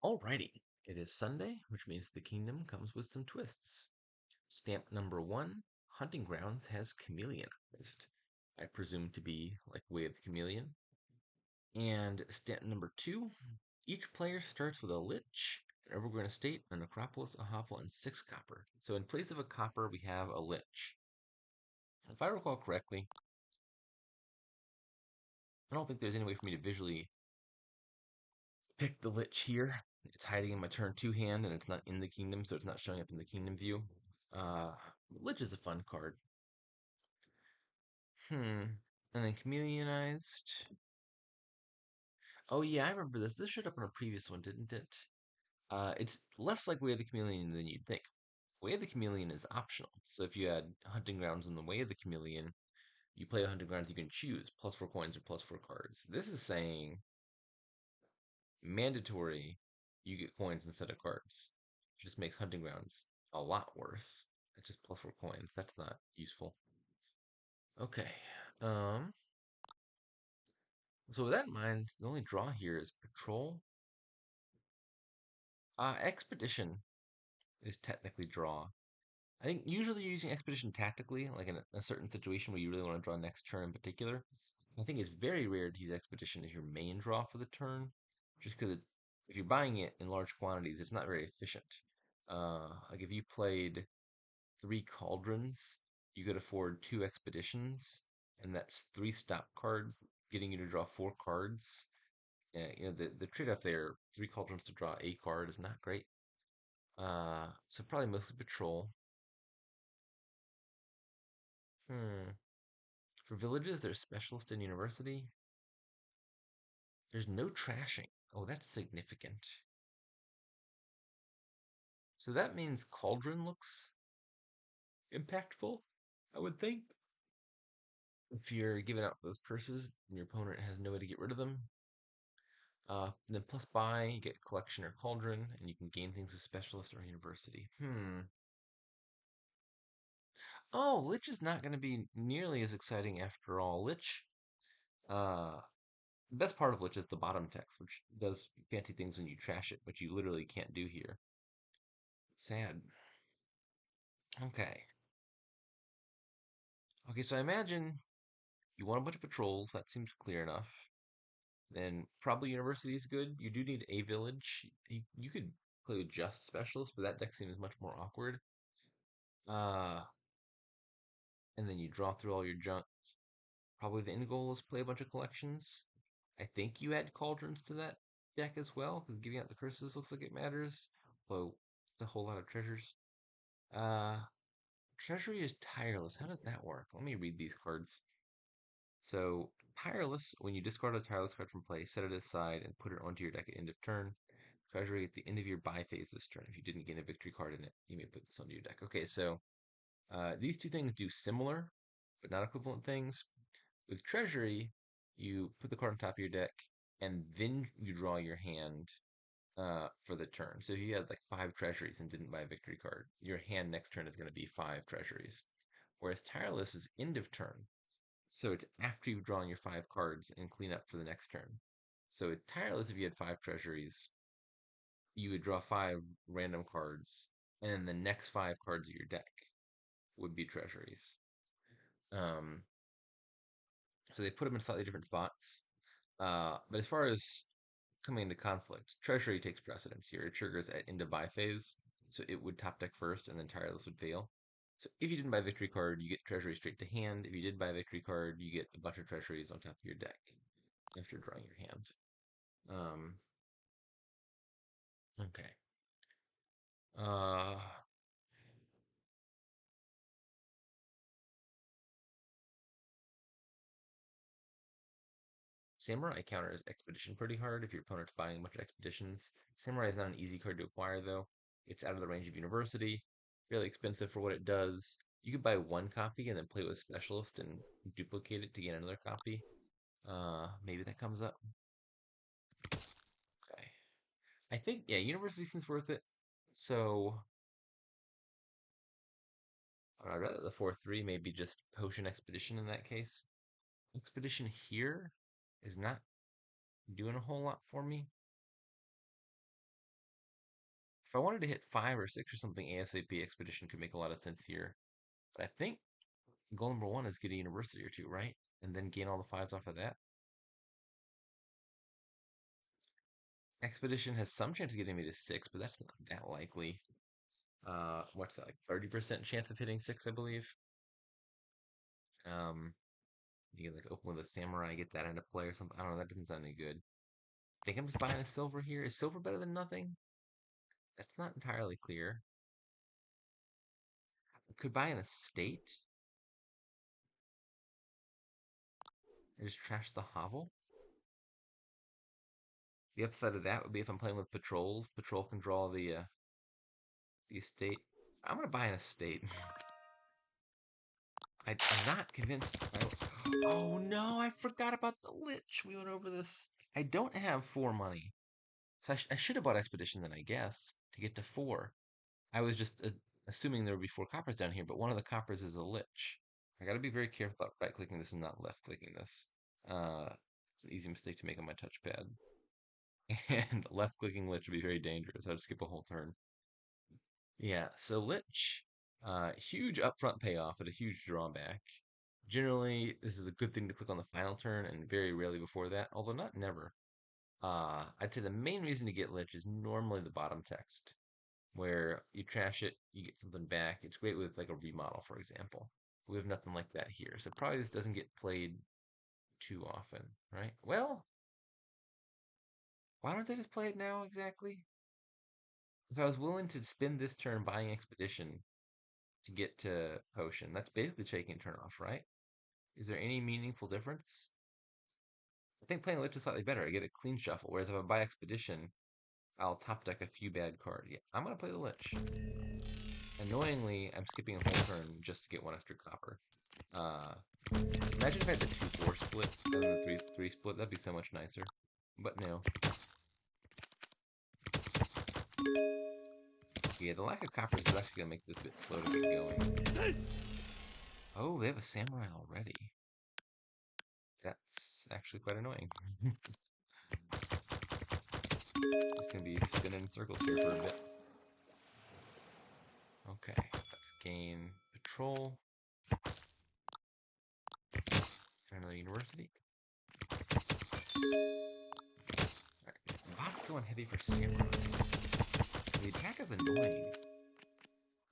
Alrighty, it is Sunday, which means the kingdom comes with some twists. Stamp number one, Hunting Grounds has chameleonized. I presume to be like Way of the Chameleon. And stamp number two, each player starts with a lich, an Evergreen Estate, a Necropolis, a Hovel, and 6 copper. So in place of a copper, we have a lich. If I recall correctly, I don't think there's any way for me to visually pick the lich here. It's hiding in my turn 2 hand, and it's not in the kingdom, so it's not showing up in the kingdom view. Uh, Lich is a fun card. And then Chameleonized. Oh yeah, I remember this. This showed up on a previous one, didn't it? It's less like Way of the Chameleon than you'd think. Way of the Chameleon is optional. So if you had Hunting Grounds in the Way of the Chameleon, you play a Hunting Grounds, you can choose +4 coins or +4 cards. This is saying mandatory, you get coins instead of cards. It just makes Hunting Grounds a lot worse. It's just +4 coins. That's not useful. Okay. Um, so with that in mind, the only draw here is Patrol. Expedition is technically draw. I think usually you're using Expedition tactically, like in a certain situation where you really want to draw next turn in particular. I think it's very rare to use Expedition as your main draw for the turn, just because if you're buying it in large quantities, it's not very efficient. Like if you played 3 Cauldrons, you could afford 2 Expeditions, and that's 3 stop cards, getting you to draw 4 cards. The trade-off there, 3 Cauldrons to draw a card is not great. So probably mostly Patrol. Hmm. For villages, there's Specialist and University. There's no trashing. Oh, that's significant. So that means Cauldron looks impactful, I would think. If you're giving out those curses, and your opponent has no way to get rid of them. Then plus buy, you get Collection or Cauldron, and you can gain things with Specialist or University. Oh, Lich is not going to be nearly as exciting after all. Lich, uh, the best part of Lich is the bottom text, which does fancy things when you trash it, which you literally can't do here. Sad. Okay. Okay, so I imagine you want a bunch of patrols. That seems clear enough. Then probably University is good. You do need a village. You could play with just Specialist, but that deck seems much more awkward. Uh, and then you draw through all your junk. Probably the end goal is play a bunch of collections. I think you add Cauldrons to that deck as well, because giving out the curses looks like it matters. Although, it's a whole lot of treasures. Uh, Treasury is tireless. How does that work? Let me read these cards. So, tireless, when you discard a tireless card from play, set it aside and put it onto your deck at end of turn. Treasury at the end of your buy phase this turn. If you didn't gain a victory card in it, you may put this onto your deck. Okay, so these two things do similar, but not equivalent things. With Treasury, you put the card on top of your deck, and then you draw your hand for the turn. So if you had like 5 treasuries and didn't buy a victory card, your hand next turn is going to be 5 treasuries. Whereas Tireless is end of turn. So it's after you've drawn your 5 cards and clean up for the next turn. So with Tireless, if you had 5 treasuries, you would draw 5 random cards, and then the next 5 cards of your deck would be treasuries. Um, so they put them in slightly different spots. But as far as coming into conflict, Treasury takes precedence here. It triggers at end of buy phase, so it would top deck first, and then Tireless would fail. So if you didn't buy a victory card, you get Treasury straight to hand. If you did buy a victory card, you get a bunch of treasuries on top of your deck after drawing your hand. Um, okay. Uh, Samurai counters Expedition pretty hard if your opponent's buying a bunch of Expeditions. Samurai is not an easy card to acquire, though. It's out of the range of University, fairly expensive for what it does. You could buy 1 copy and then play with Specialist and duplicate it to get another copy. Maybe that comes up. Okay. I think, yeah, University seems worth it. So, I'd rather the 4-3, maybe just Potion Expedition in that case. Expedition here is not doing a whole lot for me. If I wanted to hit 5 or 6 or something, ASAP Expedition could make a lot of sense here. But I think goal number one is get a university or two, right? And then gain all the fives off of that. Expedition has some chance of getting me to 6, but that's not that likely. What's that, like 30% chance of hitting 6, I believe. Um, you can like open with a samurai, get that into play or something. I don't know, that doesn't sound any good. I think I'm just buying a silver here. Is silver better than nothing? That's not entirely clear. Could buy an estate and just trash the hovel. The upside of that would be if I'm playing with patrols. Patrol can draw the estate. I'm gonna buy an estate. I'm not convinced. Oh no, I forgot about the Lich. We went over this. I don't have 4 money. So I should have bought Expedition then, I guess, to get to 4. I was just assuming there would be 4 coppers down here, but one of the coppers is a Lich. I gotta be very careful about right-clicking this and not left-clicking this. It's an easy mistake to make on my touchpad. And left-clicking Lich would be very dangerous. I'd skip a whole turn. Yeah, so Lich, huge upfront payoff at a huge drawback. Generally, this is a good thing to click on the final turn, and very rarely before that, although not never. I'd say the main reason to get Lich is normally the bottom text, where you trash it, you get something back. It's great with like a remodel, for example. We have nothing like that here, so probably this doesn't get played too often, right? Well, why don't I just play it now exactly? If I was willing to spend this turn buying Expedition to get to Potion, that's basically taking a turn off, right? Is there any meaningful difference? I think playing Lich is slightly better. I get a clean shuffle, whereas if I buy Expedition, I'll top deck a few bad cards. Yeah, I'm gonna play the Lich. Annoyingly, I'm skipping a whole turn just to get 1 extra copper. Uh, Imagine if I had the 2-4 split and the 3-3 split. That'd be so much nicer. But no. Yeah, the lack of coppers is actually gonna make this a bit slow to get going. Oh, they have a samurai already. That's actually quite annoying. Just gonna be spinning in circles here for a bit. Okay, let's gain patrol. Another university. Alright, the bot's going heavy for samurais. The attack is annoying.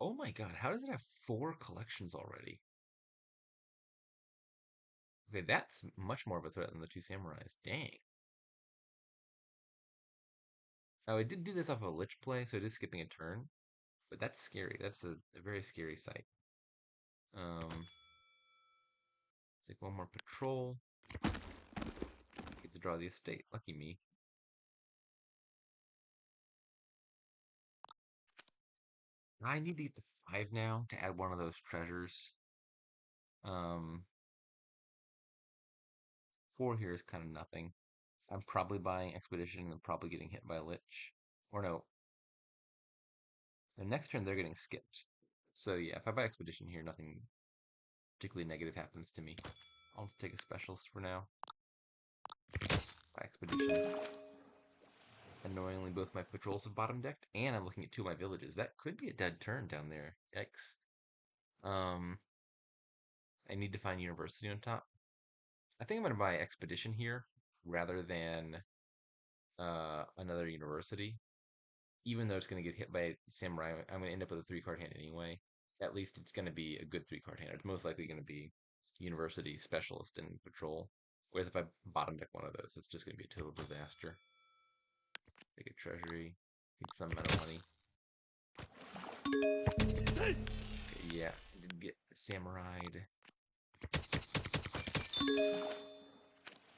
Oh my god, how does it have 4 collections already? Okay, that's much more of a threat than the 2 samurais. Dang. Oh, it did do this off of a Lich play, so it is skipping a turn. But that's scary. That's a very scary sight. Take one more patrol. Get to draw the estate. Lucky me. I need to get to 5 now to add one of those treasures. Um, 4 here is kind of nothing. I'm probably buying Expedition and probably getting hit by a Lich. Or no. The next turn they're getting skipped. So yeah, if I buy Expedition here, nothing particularly negative happens to me. I'll just take a specialist for now. Buy Expedition. Annoyingly, both my patrols have bottom decked, and I'm looking at 2 of my villages. That could be a dead turn down there. Yikes. Um, I need to find University on top. I think I'm going to buy Expedition here rather than another University. Even though it's going to get hit by Samurai, I'm going to end up with a 3-card hand anyway. At least it's going to be a good 3-card hand. It's most likely going to be University, Specialist, and Patrol. Whereas if I bottom deck one of those, it's just going to be a total disaster. Take a treasury, get some amount of money. Okay, yeah, did get samurai'd.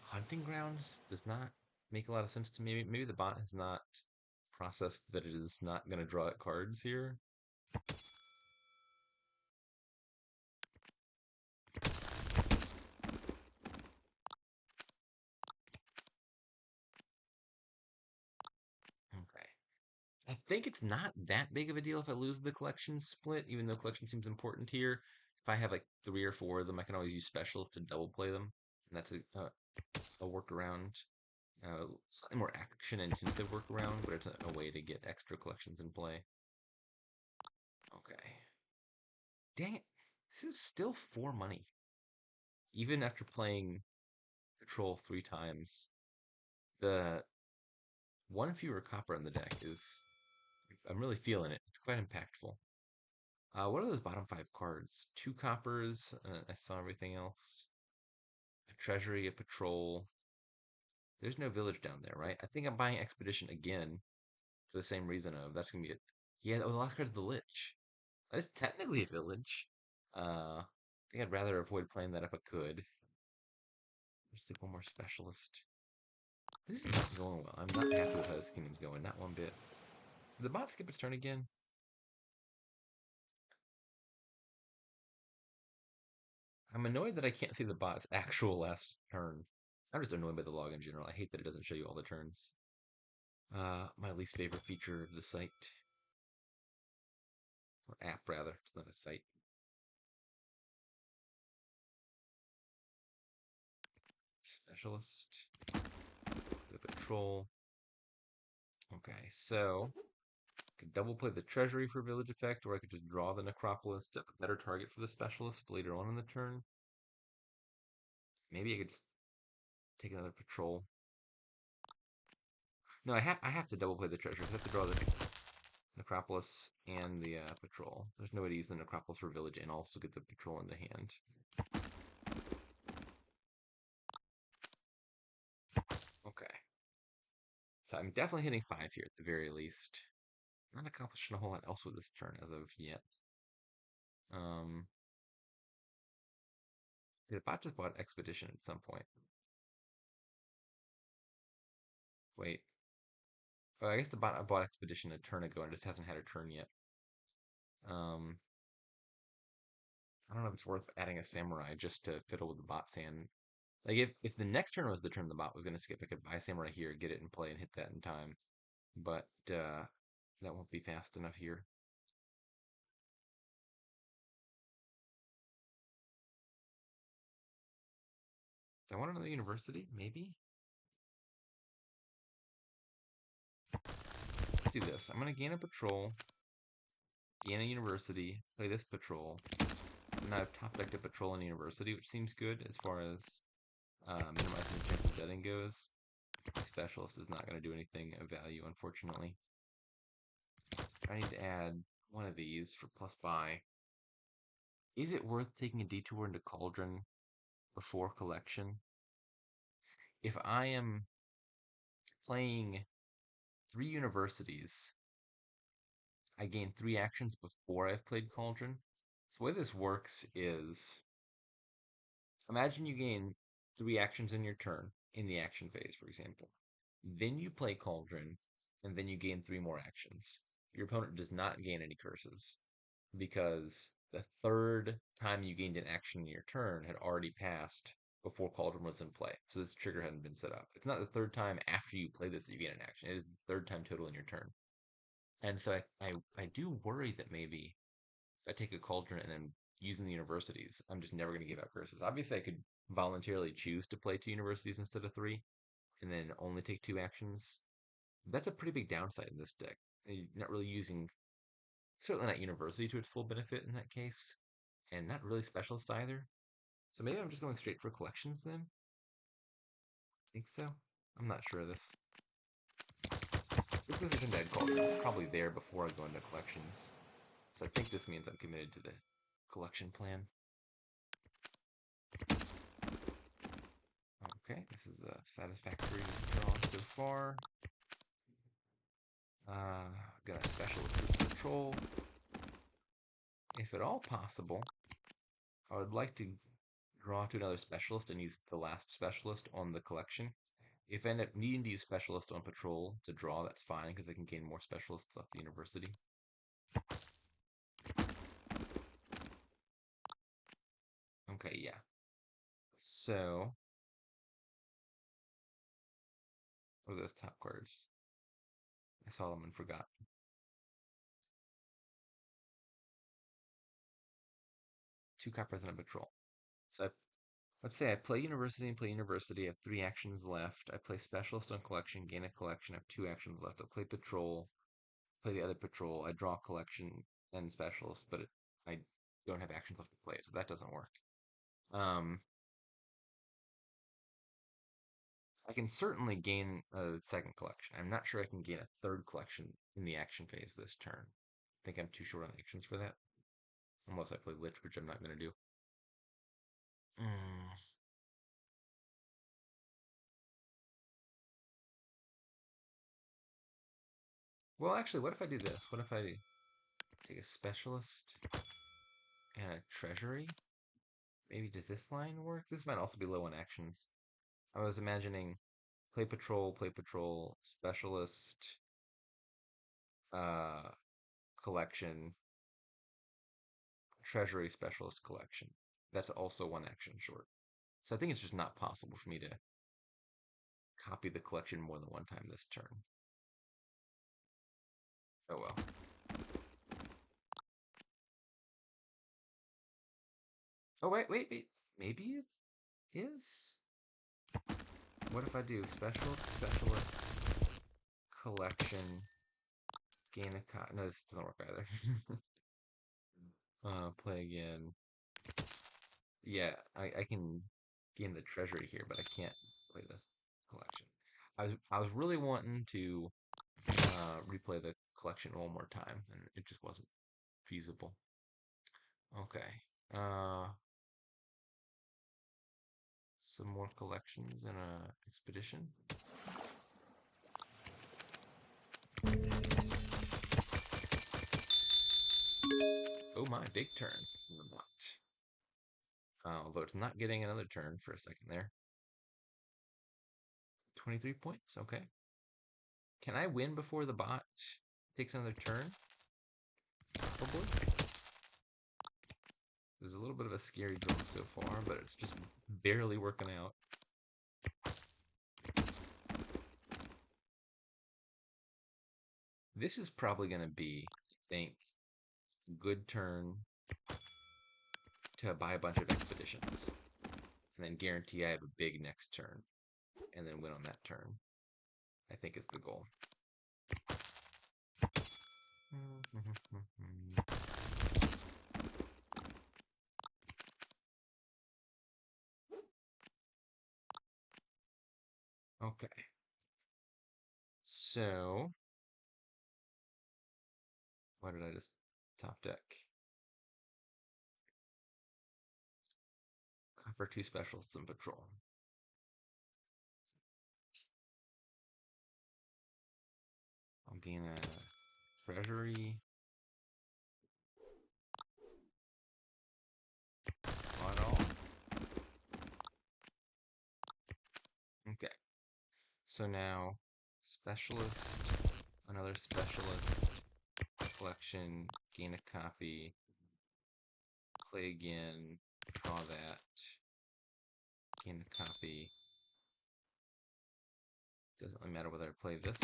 Hunting grounds does not make a lot of sense to me. Maybe the bot has not processed that it is not going to draw out cards here. Okay. I think it's not that big of a deal if I lose the collection split, even though collection seems important here. If I have like 3 or 4 of them, I can always use specials to double play them, and that's a workaround. Slightly more action-intensive workaround, but it's a way to get extra collections in play. Okay. Dang it. This is still 4 money. Even after playing Patrol 3 times, the one fewer copper in the deck is... I'm really feeling it. It's quite impactful. What are those bottom 5 cards? 2 coppers, I saw everything else. A treasury, a patrol. There's no village down there, right? I think I'm buying Expedition again for the same reason of that's gonna be it. Yeah, oh, the last card is the Lich. That's technically a village. I think I'd rather avoid playing that if I could. Just like one more specialist. This is not going well. I'm not happy with how this kingdom's going, not one bit. Did the bot skip its turn again? I'm annoyed that I can't see the bot's actual last turn. I'm just annoyed by the log in general. I hate that it doesn't show you all the turns. My least favorite feature of the site. Or app, rather. It's not a site. Specialist. The patrol. Okay, so I could double play the treasury for village effect, or I could just draw the necropolis to a better target for the specialist later on in the turn. Maybe I could just take another patrol. No, I have to double play the treasure. I have to draw the necropolis and the patrol. There's no way to use the necropolis for village and also get the patrol into hand. Okay. So I'm definitely hitting 5 here at the very least. Not accomplishing a whole lot else with this turn as of yet. Um, the bot just bought Expedition at some point. Wait. Oh, I guess the bot bought Expedition a turn ago and just hasn't had a turn yet. Um, I don't know if it's worth adding a samurai just to fiddle with the bot's hand. Like if the next turn was the turn the bot was gonna skip, I could buy samurai here, get it in play, and hit that in time. But that won't be fast enough here. Do I want another university? Maybe. Let's do this. I'm gonna gain a patrol, gain a university, play this patrol, and I've top decked a patrol and university, which seems good as far as minimizing the chance of deading goes. Specialist is not going to do anything of value, unfortunately. I need to add one of these for plus buy. Is it worth taking a detour into Cauldron before collection? If I am playing 3 universities, I gain 3 actions before I've played Cauldron. So the way this works is imagine you gain 3 actions in your turn in the action phase, for example. Then you play Cauldron, and then you gain 3 more actions. Your opponent does not gain any curses because the third time you gained an action in your turn had already passed before Cauldron was in play. So this trigger hadn't been set up. It's not the third time after you play this that you gain an action. It is the third time total in your turn. And so I do worry that maybe if I take a Cauldron and then using the universities, I'm just never going to give out curses. Obviously, I could voluntarily choose to play 2 universities instead of 3, and then only take 2 actions. That's a pretty big downside in this deck. You're not really using, certainly not university to its full benefit in that case, and not really specialist either. So maybe I'm just going straight for collections then? I think so. I'm not sure of this. If this isn't dead call, it's probably there before I go into collections. So I think this means I'm committed to the collection plan. Okay, this is a satisfactory draw so far. Gonna specialist this patrol. If at all possible, I would like to draw to another specialist and use the last specialist on the collection. If I end up needing to use specialist on patrol to draw, that's fine because I can gain more specialists off the university. Okay, yeah. So, what are those top cards? I saw them and forgot. 2 coppers and a patrol. So I Let's say I play university and play university. I have 3 actions left. I play specialist on collection, gain a collection. I have 2 actions left. I play patrol, play the other patrol. I draw collection and specialist, but I don't have actions left to play it, so that doesn't work. Um, I can certainly gain a second collection. I'm not sure I can gain a third collection in the action phase this turn. I think I'm too short on actions for that, unless I play Lich, which I'm not going to do. Mm. Well, actually, what if I do this? What if I take a specialist and a treasury? Maybe does this line work? This might also be low on actions. I was imagining play patrol, specialist, uh, collection, treasury specialist collection. That's also 1 action short. So I think it's just not possible for me to copy the collection more than 1 time this turn. Oh well. Oh wait. Maybe it is? What if I do specialist, collection, gain a no, this doesn't work either. Play again. Yeah, I can gain the treasury here, but I can't play this collection. I was really wanting to replay the collection one more time, and it just wasn't feasible. Okay. Uh, some more collections and a expedition. Oh my, big turn. Not. Although it's not getting another turn for a second there. 23 points. Okay. Can I win before the bot takes another turn? Probably. There's a little bit of a scary draw so far, but it's just barely working out. This is probably going to be, I think, a good turn to buy a bunch of expeditions. And then guarantee I have a big next turn. And then win on that turn, I think is the goal. Okay. So, why did I just top deck? Copper 2 specialists and patrol. I'll gain a treasury. On all. Okay. So now, specialist, another specialist, collection, gain a copy, play again, draw that, gain a copy. Doesn't really matter whether I play this.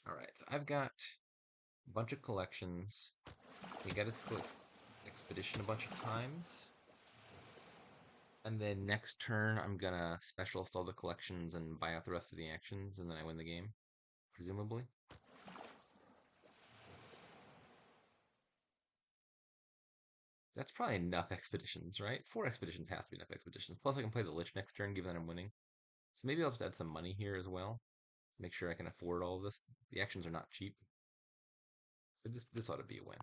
Alright, so I've got a bunch of collections. We got his expedition a bunch of times. And then next turn, I'm gonna specialist all the collections and buy out the rest of the actions, and then I win the game, presumably. That's probably enough expeditions, right? 4 expeditions has to be enough expeditions. Plus, I can play the Lich next turn, given that I'm winning. So maybe I'll just add some money here as well. Make sure I can afford all of this. The actions are not cheap. But this ought to be a win.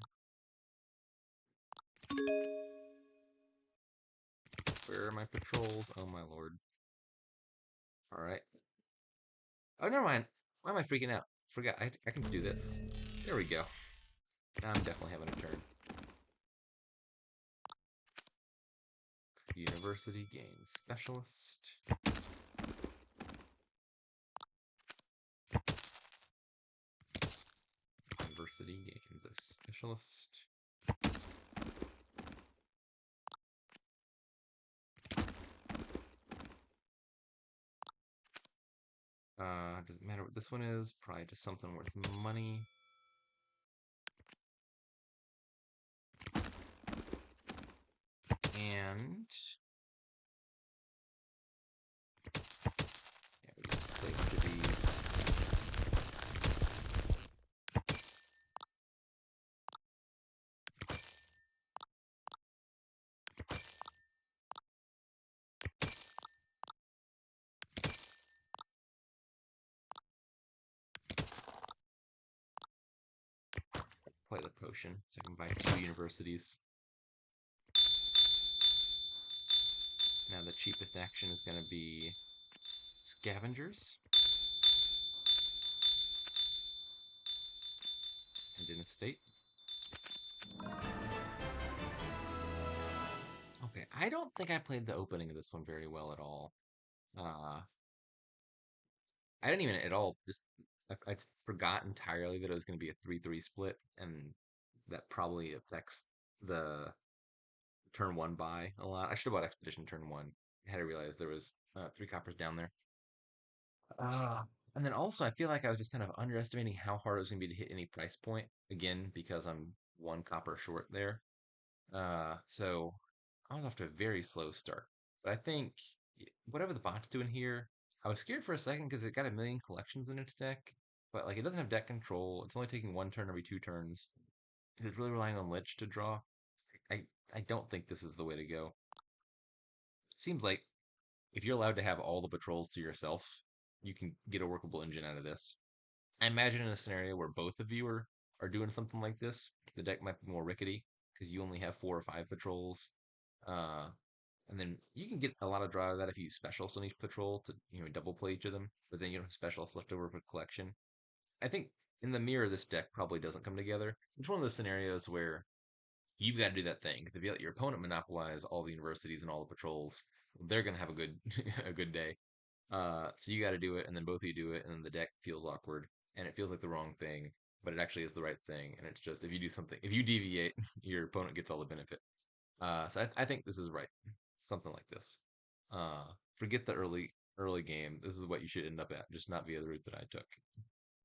Where are my patrols? Oh my lord. Alright. Oh, never mind. Why am I freaking out? Forgot. I can do this. There we go. Now I'm definitely having a turn. University gains specialist. University gains a specialist. Doesn't matter what this one is. Probably just something worth money. And yeah, we just play a bunch of these. Play the potion so I can buy 2 universities. Now the cheapest action is going to be scavengers and in a state. Okay, I don't think I played the opening of this one very well at all. Uh, I didn't even at all just I just forgot entirely that it was going to be a 3-3 split, and that probably affects the turn one buy a lot. I should have bought Expedition turn one. I had to realize there was 3 coppers down there. Uh, and then also, I feel like I was just kind of underestimating how hard it was going to be to hit any price point. Again, because I'm 1 copper short there. So I was off to a very slow start. But I think whatever the bot's doing here, I was scared for a second because it got a million collections in its deck. But like it doesn't have deck control. It's only taking 1 turn every 2 turns. It's really relying on Lich to draw. I I don't think this is the way to go. Seems like if you're allowed to have all the patrols to yourself, you can get a workable engine out of this. I imagine in a scenario where both of you are doing something like this, the deck might be more rickety because you only have 4 or 5 patrols. Uh, and then you can get a lot of draw out of that if you use specialists on each patrol to double play each of them, but then you don't have specialists left over for collection. I think in the mirror, this deck probably doesn't come together. It's one of those scenarios where you've got to do that thing because if you let your opponent monopolize all the universities and all the patrols, they're gonna have a good a good day. So you got to do it, and then both of you do it, and then the deck feels awkward, and it feels like the wrong thing, but it actually is the right thing. And it's just if you do something, if you deviate, your opponent gets all the benefit. So I think this is right, something like this. Uh, Forget the early game. This is what you should end up at, just not via the route that I took.